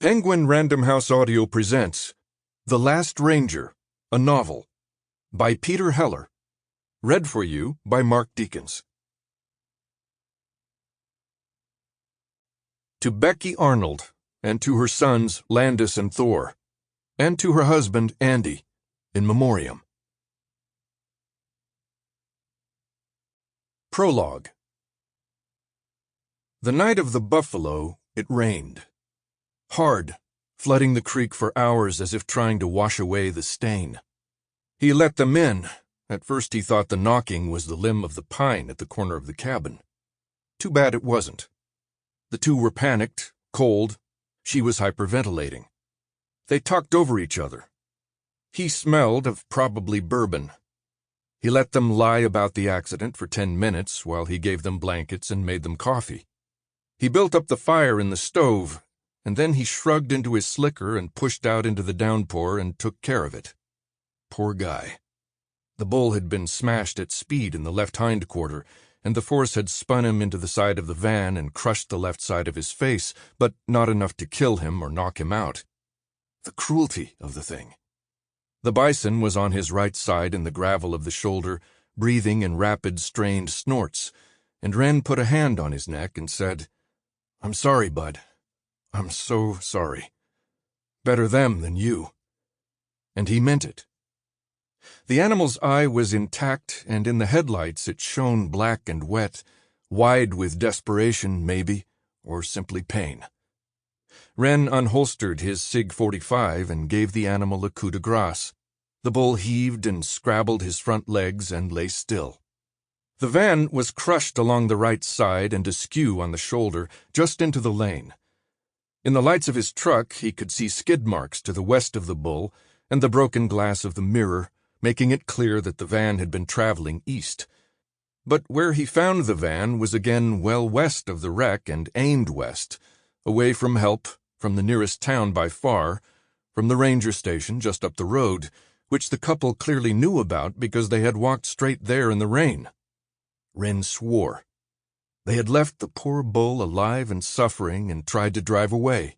Penguin Random House Audio presents The Last Ranger, a novel, by Peter Heller, read for you by Mark Deakins. To Becky Arnold, and to her sons Landis and Thor, and to her husband Andy, in memoriam. Prologue. The night of the buffalo, it rained. Hard, flooding the creek for hours as if trying to wash away the stain. He let them in. At first he thought the knocking was the limb of the pine at the corner of the cabin. Too bad it wasn't. The two were panicked, cold. She was hyperventilating. They talked over each other. He smelled of probably bourbon. He let them lie about the accident for 10 minutes while he gave them blankets and made them coffee. He built up the fire in the stove, and then he shrugged into his slicker and pushed out into the downpour and took care of it. Poor guy. The bull had been smashed at speed in the left hindquarter, and the force had spun him into the side of the van and crushed the left side of his face, but not enough to kill him or knock him out. The cruelty of the thing. The bison was on his right side in the gravel of the shoulder, breathing in rapid, strained snorts, and Ren put a hand on his neck and said, "I'm sorry, bud. I'm so sorry. Better them than you." And he meant it. The animal's eye was intact, and in the headlights it shone black and wet, wide with desperation, maybe, or simply pain. Ren unholstered his Sig 45 and gave the animal a coup de grace. The bull heaved and scrabbled his front legs and lay still. The van was crushed along the right side and askew on the shoulder, just into the lane. In the lights of his truck, he could see skid marks to the west of the bull and the broken glass of the mirror, making it clear that the van had been traveling east. But where he found the van was again well west of the wreck and aimed west, away from help, from the nearest town by far, from the ranger station just up the road, which the couple clearly knew about because they had walked straight there in the rain. Ren swore. They had left the poor bull alive and suffering and tried to drive away.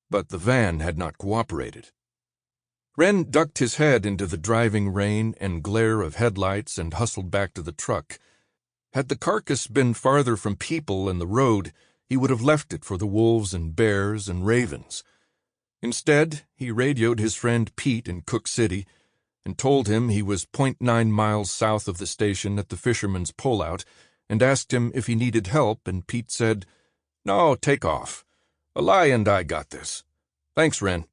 But the van had not cooperated. Ren ducked his head into the driving rain and glare of headlights and hustled back to the truck. Had the carcass been farther from people and the road, he would have left it for the wolves and bears and ravens. Instead, he radioed his friend Pete in Cooke City and told him he was 0.9 miles south of the station at the fisherman's pullout and asked him if he needed help, and Pete said, "No, take off. Elia and I got this. Thanks, Ren."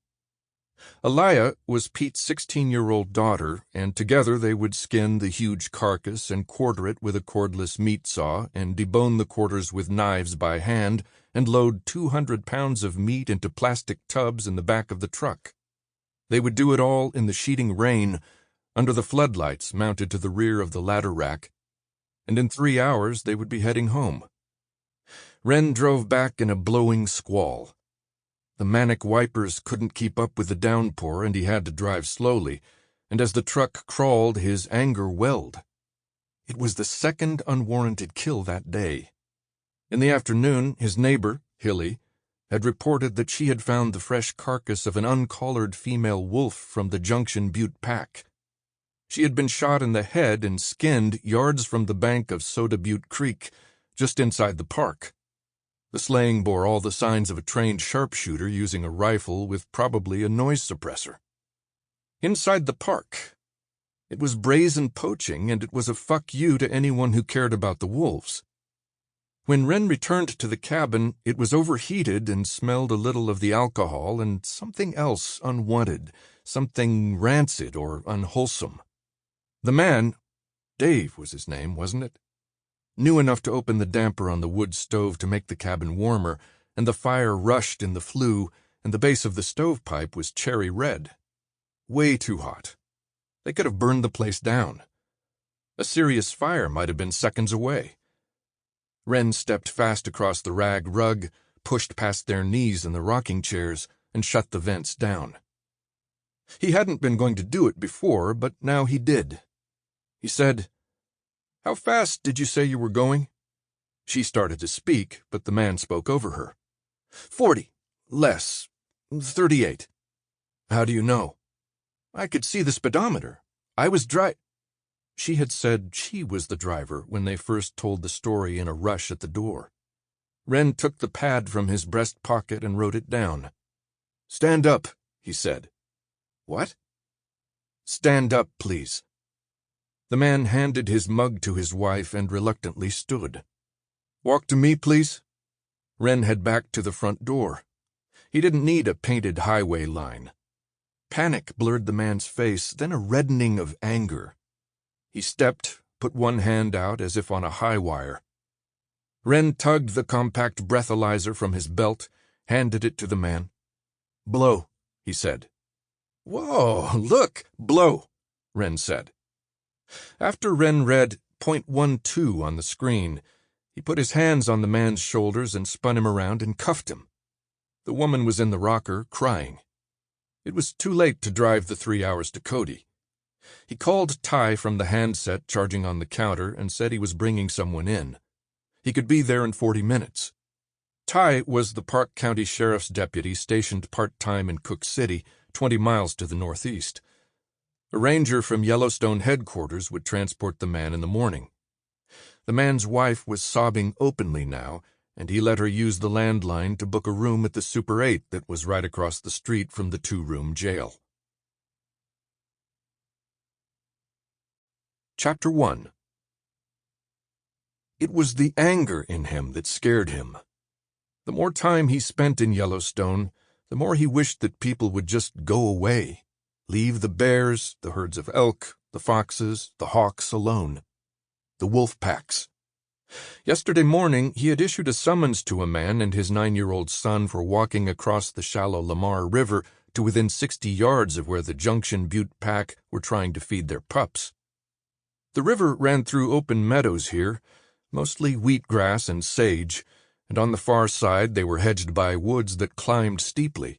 Elia was Pete's 16-year-old daughter, and together they would skin the huge carcass and quarter it with a cordless meat saw and debone the quarters with knives by hand and load 200 pounds of meat into plastic tubs in the back of the truck. They would do it all in the sheeting rain, under the floodlights mounted to the rear of the ladder rack, and in 3 hours they would be heading home. Ren drove back in a blowing squall. The manic wipers couldn't keep up with the downpour, and he had to drive slowly, and as the truck crawled, his anger welled. It was the second unwarranted kill that day. In the afternoon, his neighbor, Hilly, had reported that she had found the fresh carcass of an uncollared female wolf from the Junction Butte pack. She had been shot in the head and skinned yards from the bank of Soda Butte Creek, just inside the park. The slaying bore all the signs of a trained sharpshooter using a rifle with probably a noise suppressor. Inside the park. It was brazen poaching, and it was a fuck you to anyone who cared about the wolves. When Ren returned to the cabin, it was overheated and smelled a little of the alcohol and something else unwanted, something rancid or unwholesome. The man, Dave was his name, wasn't it? Knew enough to open the damper on the wood stove to make the cabin warmer, and the fire rushed in the flue, and the base of the stovepipe was cherry red. Way too hot. They could have burned the place down. A serious fire might have been seconds away. Ren stepped fast across the rag rug, pushed past their knees in the rocking chairs, and shut the vents down. He hadn't been going to do it before, but now he did. He said, "How fast did you say you were going?" She started to speak, but the man spoke over her. 40. Less. 38. How do you know? I could see the speedometer. I was She had said she was the driver when they first told the story in a rush at the door. Ren took the pad from his breast pocket and wrote it down. Stand up, he said. What? Stand up, please. The man handed his mug to his wife and reluctantly stood. Walk to me, please. Ren had backed to the front door. He didn't need a painted highway line. Panic blurred the man's face, then a reddening of anger. He stepped, put one hand out as if on a high wire. Ren tugged the compact breathalyzer from his belt, handed it to the man. Blow, he said. Whoa, look, blow, Ren said. After Ren read .12 on the screen, he put his hands on the man's shoulders and spun him around and cuffed him. The woman was in the rocker, crying. It was too late to drive the 3 hours to Cody. He called Ty from the handset charging on the counter and said he was bringing someone in. He could be there in 40 minutes. Ty was the Park County Sheriff's deputy stationed part-time in Cooke City, 20 miles to the northeast. A ranger from Yellowstone headquarters would transport the man in the morning. The man's wife was sobbing openly now, and he let her use the landline to book a room at the Super 8 that was right across the street from the 2-room jail. Chapter 1. It was the anger in him that scared him. The more time he spent in Yellowstone, the more he wished that people would just go away, leave the bears, the herds of elk, the foxes, the hawks alone. The wolf packs. Yesterday morning, he had issued a summons to a man and his 9-year-old son for walking across the shallow Lamar River to within 60 yards of where the Junction Butte pack were trying to feed their pups. The river ran through open meadows here, mostly wheatgrass and sage, and on the far side they were hedged by woods that climbed steeply.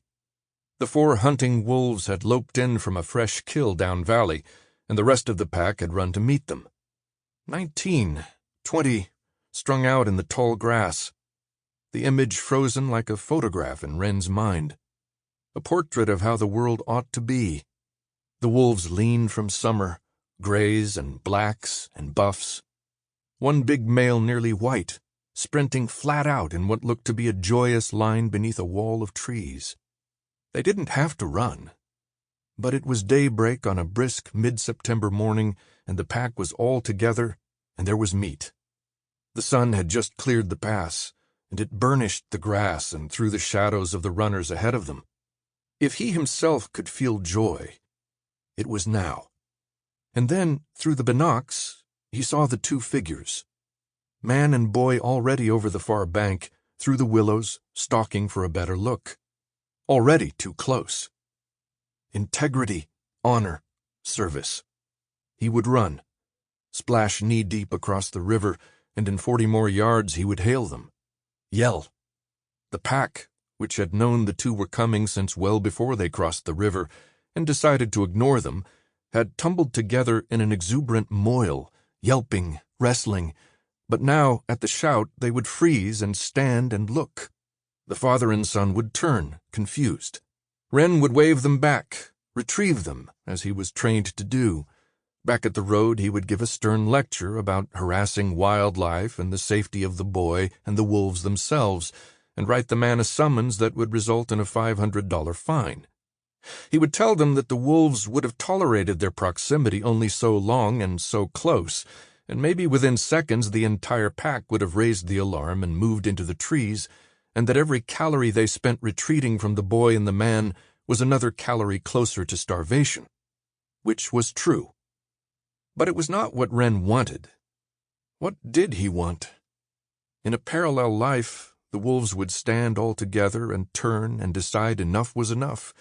The 4 hunting wolves had loped in from a fresh kill down valley, and the rest of the pack had run to meet them. 19, 20, strung out in the tall grass. The image frozen like a photograph in Ren's mind. A portrait of how the world ought to be. The wolves lean from summer, grays and blacks and buffs. One big male nearly white, sprinting flat out in what looked to be a joyous line beneath a wall of trees. They didn't have to run. But it was daybreak on a brisk mid-September morning, and the pack was all together, and there was meat. The sun had just cleared the pass, and it burnished the grass and threw the shadows of the runners ahead of them. If he himself could feel joy, it was now. And then, through the binocs, he saw the 2 figures. Man and boy already over the far bank, through the willows, stalking for a better look. Already too close. Integrity, honor, service. He would run, splash knee-deep across the river, and in 40 more yards he would hail them. Yell. The pack, which had known the 2 were coming since well before they crossed the river, and decided to ignore them, had tumbled together in an exuberant moil, yelping, wrestling, but now, at the shout, they would freeze and stand and look. The father and son would turn, confused. Ren would wave them back, retrieve them, as he was trained to do. Back at the road, he would give a stern lecture about harassing wildlife and the safety of the boy and the wolves themselves, and write the man a summons that would result in a $500 fine. He would tell them that the wolves would have tolerated their proximity only so long and so close, and maybe within seconds the entire pack would have raised the alarm and moved into the trees, and that every calorie they spent retreating from the boy and the man was another calorie closer to starvation. Which was true. But it was not what Ren wanted. What did he want? In a parallel life, the wolves would stand all together and turn and decide enough was enough.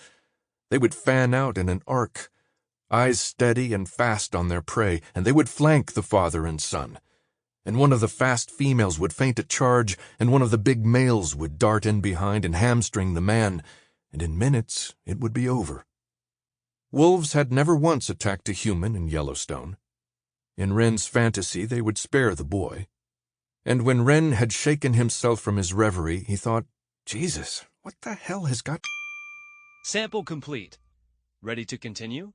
They would fan out in an arc, eyes steady and fast on their prey, and they would flank the father and son. And one of the fast females would feint a charge, and one of the big males would dart in behind and hamstring the man, and in minutes it would be over. Wolves had never once attacked a human in Yellowstone. In Ren's fantasy, they would spare the boy. And when Ren had shaken himself from his reverie, he thought, Jesus, what the hell has got... Sample complete. Ready to continue?